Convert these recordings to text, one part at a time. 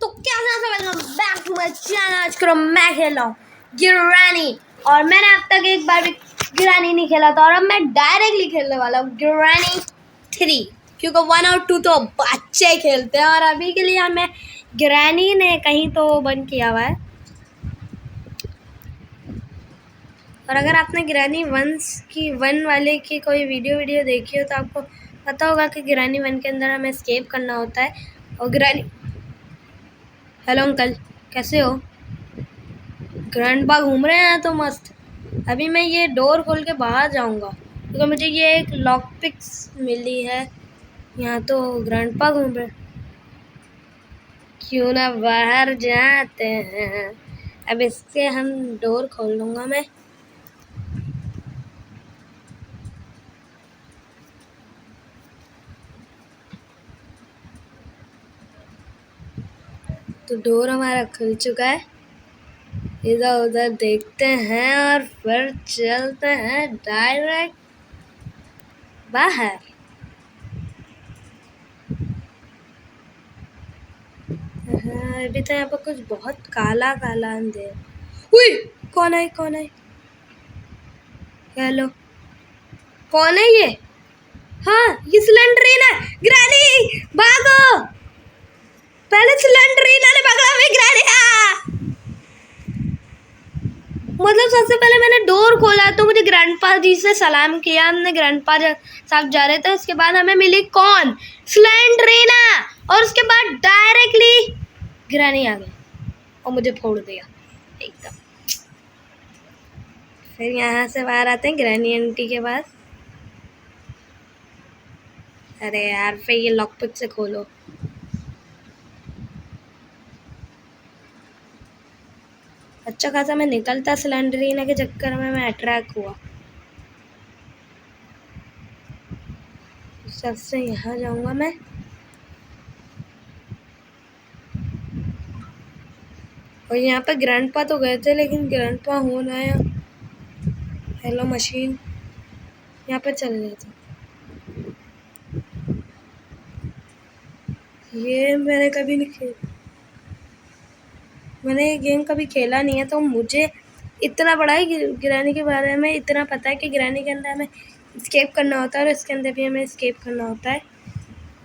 तो कैसे welcome back to my channel. आज करो मैं खेल रहा हूँ ग्रैनी, और मैंने अब तक एक बार भी ग्रैनी नहीं खेला था, और अब मैं डायरेक्टली खेलने वाला हूँ ग्रैनी 3, क्योंकि 1 और 2 तो बच्चे खेलते हैं, और अभी के लिए हमें ग्रैनी ने कहीं तो बंद किया हुआ है। और अगर आपने ग्रैनी 1 वाले की कोई वीडियो देखी हो तो आपको पता होगा कि ग्रैनी 1 के अंदर हमें एस्केप करना होता है। और ग्रैनी, हेलो अंकल, कैसे हो? ग्रैंडपा घूम रहे हैं तो मस्त। अभी मैं ये डोर खोल के बाहर जाऊंगा क्योंकि मुझे ये एक लॉक पिक्स मिली है। यहाँ तो ग्रैंडपा घूम रहे, क्यों ना बाहर जाते हैं। अब इससे हम डोर खोल लूँगा मैं। तो डोर हमारा खुल चुका है। इधर उधर देखते हैं और फिर चलते हैं डायरेक्ट बाहर। हाँ, अभी तो यहाँ पर कुछ बहुत काला काला अंधेर। उई, कौन है कौन है? हेलो, कौन है ये? हाँ, ये सिलेंडरीना है। ग्रैनी भागो, पहले सिलेंडरीना ने पकड़ा हमें। ग्रैनी मतलब सबसे पहले मैंने डोर खोला तो मुझे ग्रैंडपा जी से सलाम किया हमने। ग्रैंडपा साहब जा रहे थे, उसके बाद हमें मिली कौन? सिलेंडरीना, और उसके बाद डायरेक्टली ग्रैनी आ गई और मुझे फोड़ दिया एकदम। फिर यहाँ से बाहर आते हैं ग्रैनी आंटी के पास। अरे यार, फिर ये लॉकपिक से खोलो। अच्छा खासा मैं निकलता सिलेंडरीना के चक्कर में मैं अट्रैक्ट हुआ। सबसे यहाँ जाऊंगा मैं। और यहाँ पे ग्रैंडपा तो गए थे, लेकिन ग्रैंडपा हो ना आया। हेलो मशीन, यहाँ पे चल गए थे। ये मैंने कभी नहीं खेला, मैंने ये गेम कभी खेला नहीं है, तो मुझे इतना बड़ा है ग्रैनी के बारे में इतना पता है कि ग्रैनी के अंदर हमें एस्केप करना होता है और इसके अंदर भी हमें एस्केप करना होता है।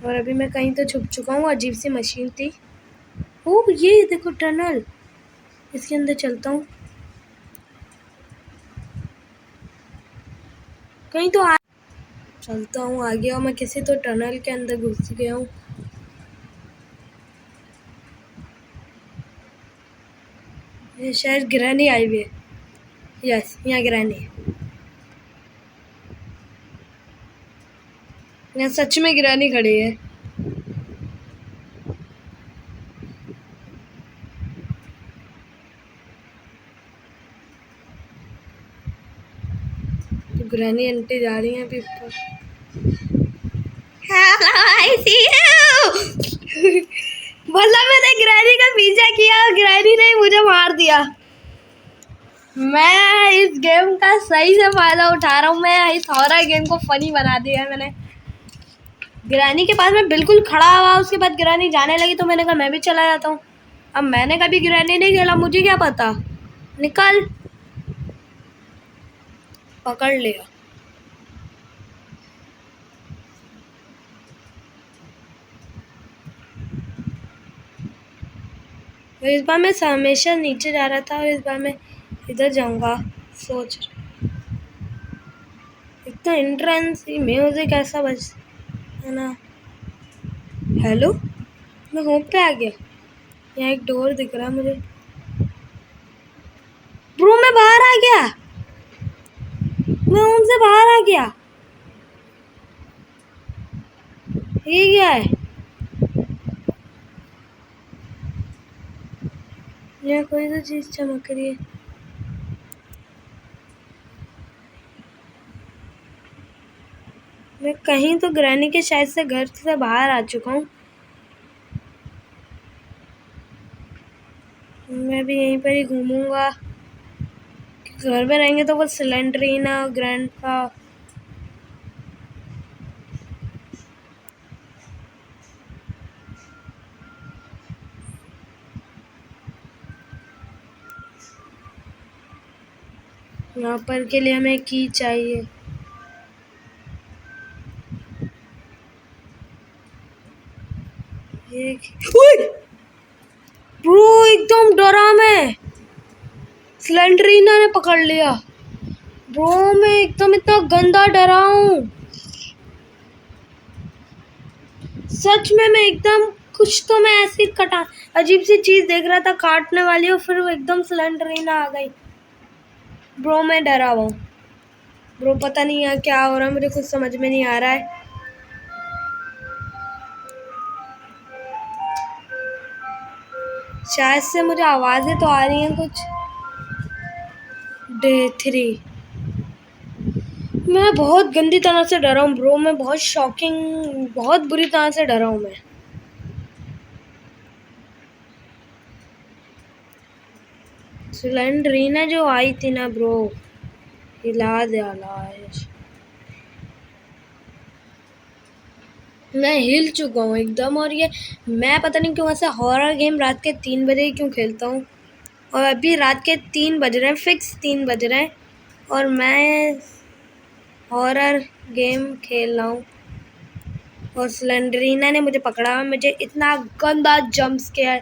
और अभी मैं कहीं तो छुप चुका हूँ। अजीब सी मशीन थी। ओह, ये देखो टनल, इसके अंदर चलता हूँ। कहीं तो चलता हूँ आगे, और मैं किसी तो टनल के अंदर घुस गया हूँ। ये शायद ग्रैनी आई हुई है। यस, यहाँ ग्रैनी है। यहाँ सच में ग्रैनी खड़ी है। तो ग्रैनी आंटी जा रही हैं अभी ऊपर। मतलब मैंने ग्रैनी का पीछा किया और ग्रैनी ने मुझे मार दिया। मैं इस गेम का सही से फायदा उठा रहा हूँ। मैं इस हॉरर गेम को फनी बना दिया है मैंने। ग्रैनी के पास मैं बिल्कुल खड़ा हुआ, उसके बाद ग्रैनी जाने लगी तो मैंने कहा मैं भी चला जाता हूँ। अब मैंने कभी ग्रैनी नहीं खेला, मुझे क्या पता। निकल, पकड़ लिया। इस बार मैं हमेशा नीचे जा रहा था और इस बार मैं इधर जाऊंगा सोच। इतना एंट्रेंस म्यूजिक ऐसा बज है ना। हेलो, मैं होम पे आ गया। यहाँ एक डोर दिख रहा है मुझे। ब्रो, मैं बाहर आ गया, मैं होम से बाहर आ गया। ये क्या है? यहाँ कोई तो चीज चमक रही है। मैं कहीं तो ग्रैनी के शायद से घर से बाहर आ चुका हूँ। मैं भी यहीं पर ही घूमूंगा। घर में रहेंगे तो वो सिलेंडरीना ग्रैंडपा। यहाँ पर के लिए हमें की चाहिए। ये ब्रो एकदम डरा मैं, स्लेंडरीना ने पकड़ लिया। ब्रो मैं एकदम इतना गंदा डरा हूँ सच में। मैं एकदम कुछ तो मैं ऐसी कटा अजीब सी चीज देख रहा था काटने वाली, और फिर वो एकदम स्लेंडरीना आ गई। ब्रो मैं डरा हुआ हूँ ब्रो, पता नहीं यार क्या हो रहा है, मुझे कुछ समझ में नहीं आ रहा है। शायद से मुझे आवाजें तो आ रही हैं कुछ। डे 3 मैं बहुत गंदी तरह से डरा हूँ ब्रो, मैं बहुत शॉकिंग, बहुत बुरी तरह से डरा हूँ मैं। स्लेंडरीना जो आई थी ना ब्रो, हिला दिया। मैं हिल चुका हूँ एकदम। और ये मैं पता नहीं क्यों ऐसा हॉरर गेम रात के 3 बजे ही क्यों खेलता हूँ। और अभी रात के 3 बज रहे हैं, फिक्स 3 बज रहे हैं, और मैं हॉरर गेम खेल रहा हूँ। और स्लेंडरीना ने मुझे पकड़ा, मुझे इतना गंदा जंप स्केयर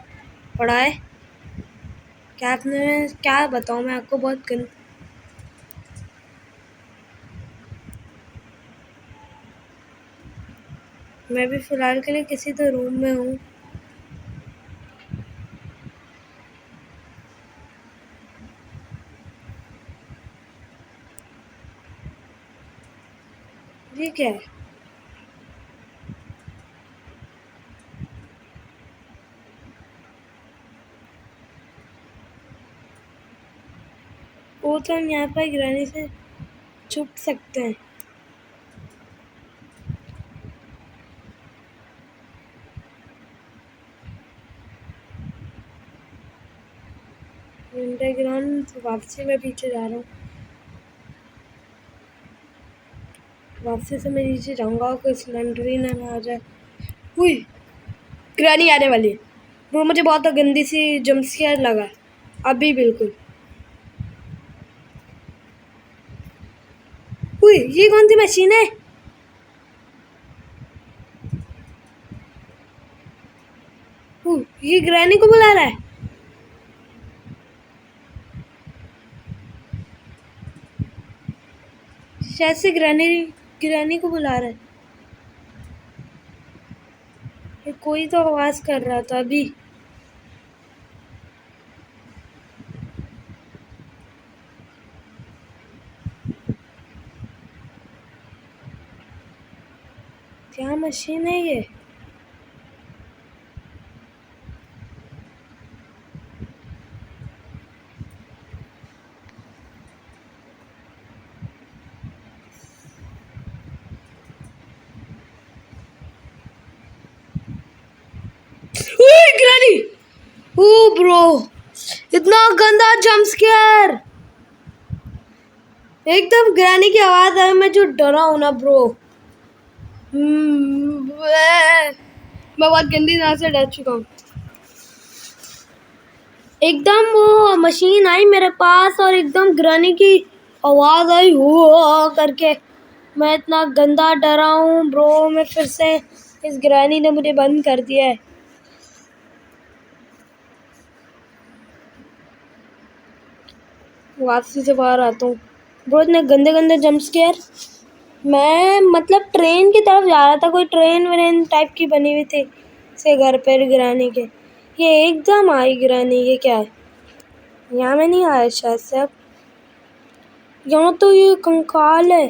पड़ा है। क्या बताऊँ मैं आपको, बहुत गंदा। मैं भी फिलहाल के लिए किसी तो रूम में हूँ। ठीक है, वो तो हम यहाँ पर गिराने से छुप सकते हैं। अंडरग्राउंड वापसी में पीछे जा रहा हूँ। वापसी से मैं नीचे जाऊँगा, कोई स्लेंडरीना ना आ जाए। हुई ग्रैनी आने वाली है वो, मुझे बहुत गंदी सी जंप स्केयर लगा अभी बिल्कुल। हुई ये कौन सी मशीन है? ये ग्रैनी को बुला रहा है। शायद से ग्रैनी को बुला रहा है। ये कोई तो आवाज कर रहा था अभी। क्या मशीन है ये? ग्रैनी! ओ ब्रो इतना गंदा जंप स्केयर, एकदम ग्रैनी की आवाज आई, मैं जो डरा हूं ना ब्रो। मैं बहुत गंदी तरह से डर चुका हूँ। एकदम वो मशीन आई मेरे पास और एकदम ग्रैनी की आवाज आई हो करके, मैं इतना गंदा डरा हूँ ब्रो। मैं फिर से, इस ग्रैनी ने मुझे बंद कर दिया है। वापसी से बाहर आता हूँ ब्रो, इतने गंदे गंदे जंप स्केयर। मैं मतलब ट्रेन की तरफ जा रहा था, कोई ट्रेन व्रेन टाइप की बनी हुई थी से घर पर गिराने के। ये एकदम आई गिरानी, ये क्या है? यहाँ में नहीं आया शायद से। अब यहाँ तो ये कंकाल है,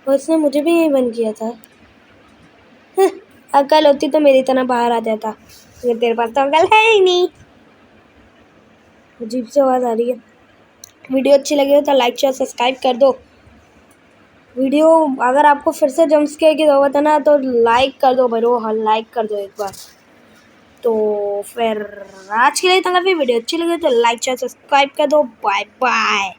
और इसने मुझे भी यही बंद किया था। अकल होती तो मेरी तरह बाहर आ जाता, अगर तेरे पास तो अकल है ही नहीं। अजीब सी आवाज़ आ रही है। वीडियो अच्छी लगी हो तो लाइक शेयर सब्सक्राइब कर दो। वीडियो अगर आपको फिर से जंप स्केयर की ज़रूरत है ना, तो लाइक कर दो भरो, हाँ लाइक कर दो एक बार। तो फिर आज के लिए इतना काफ़ी। वीडियो अच्छी लगी तो लाइक शेयर सब्सक्राइब कर दो। Bye bye.